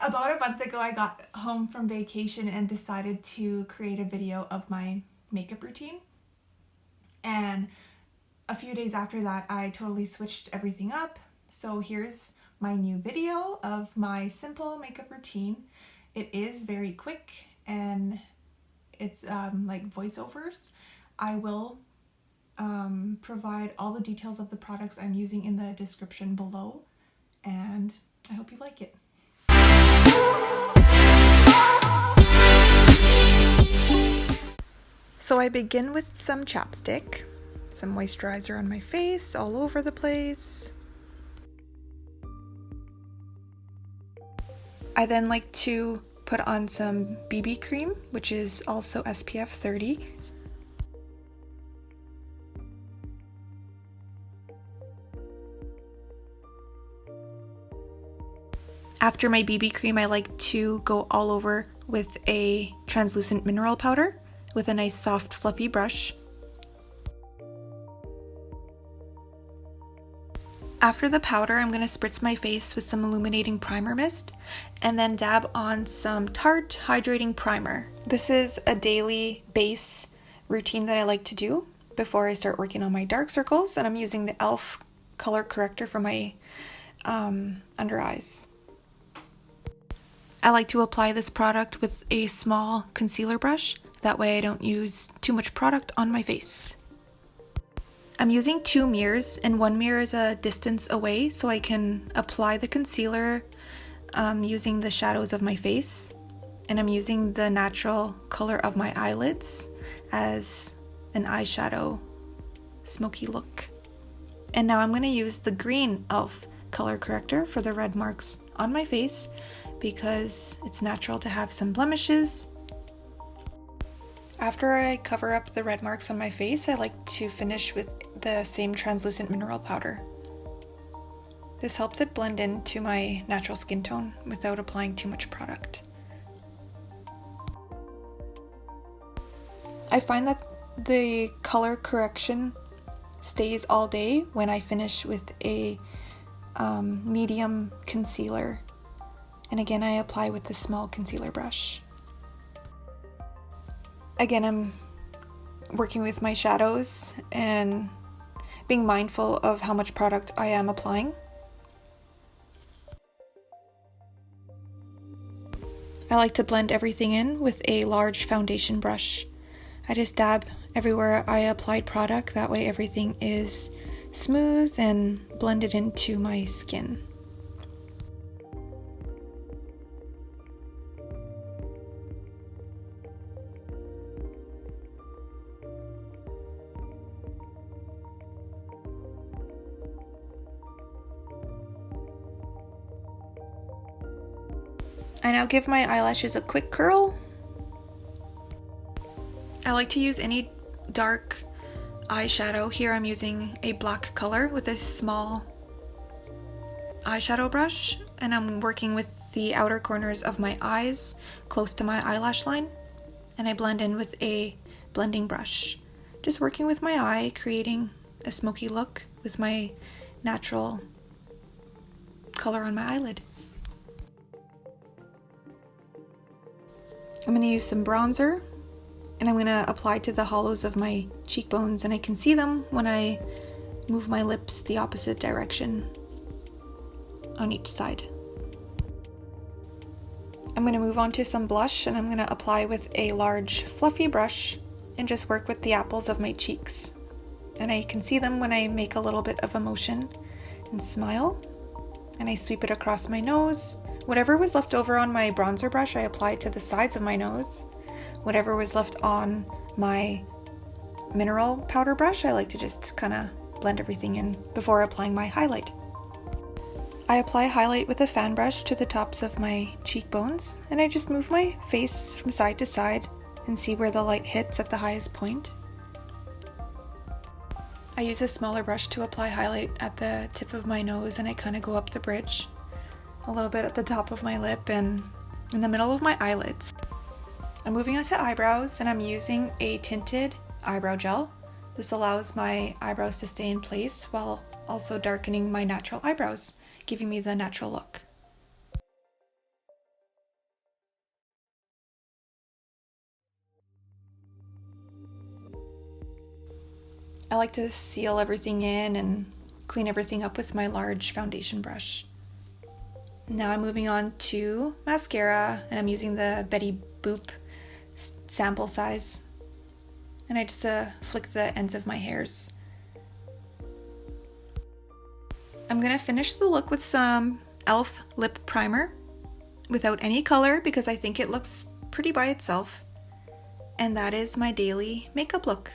About a month ago, I got home from vacation and decided to create a video of my makeup routine. And a few days after that, I totally switched everything up. So here's my new video of my simple makeup routine. It is very quick and it's like voiceovers. I will provide all the details of the products I'm using in the description below, and I hope you like it. So I begin with some chapstick, some moisturizer on my face, all over the place. I then like to put on some BB cream, which is also SPF 30. After my BB cream, I like to go all over with a translucent mineral powder with a nice soft fluffy brush. After the powder, I'm going to spritz my face with some Illuminating primer mist and then dab on some Tarte Hydrating primer. This is a daily base routine that I like to do before I start working on my dark circles, and I'm using the e.l.f. color corrector for my under eyes. I like to apply this product with a small concealer brush. That way I don't use too much product on my face. I'm using two mirrors, and one mirror is a distance away so I can apply the concealer using the shadows of my face. And I'm using the natural color of my eyelids as an eyeshadow smoky look. And now I'm going to use the green e.l.f. color corrector for the red marks on my face, because it's natural to have some blemishes. After I cover up the red marks on my face, I like to finish with the same translucent mineral powder. This helps it blend into my natural skin tone without applying too much product. I find that the color correction stays all day when I finish with a medium concealer. And again, I apply with the small concealer brush. Again, I'm working with my shadows and being mindful of how much product I am applying. I like to blend everything in with a large foundation brush. I just dab everywhere I applied product, that way everything is smooth and blended into my skin. I now give my eyelashes a quick curl. I like to use any dark eyeshadow. Here I'm using a black color with a small eyeshadow brush, and I'm working with the outer corners of my eyes close to my eyelash line, and I blend in with a blending brush. Just working with my eye, creating a smoky look with my natural color on my eyelid. I'm going to use some bronzer, and I'm going to apply to the hollows of my cheekbones, and I can see them when I move my lips the opposite direction on each side. I'm going to move on to some blush, and I'm going to apply with a large fluffy brush and just work with the apples of my cheeks. And I can see them when I make a little bit of a motion and smile, and I sweep it across my nose. Whatever was left over on my bronzer brush, I applied to the sides of my nose. Whatever was left on my mineral powder brush, I like to just kind of blend everything in before applying my highlight. I apply highlight with a fan brush to the tops of my cheekbones, and I just move my face from side to side and see where the light hits at the highest point. I use a smaller brush to apply highlight at the tip of my nose, and I kind of go up the bridge, a little bit at the top of my lip and in the middle of my eyelids. I'm moving on to eyebrows, and I'm using a tinted eyebrow gel. This allows my eyebrows to stay in place while also darkening my natural eyebrows, giving me the natural look. I like to seal everything in and clean everything up with my large foundation brush. Now I'm moving on to mascara, and I'm using the Betty Boop sample size. And I just flick the ends of my hairs. I'm gonna finish the look with some e.l.f. lip primer without any color because I think it looks pretty by itself. And that is my daily makeup look.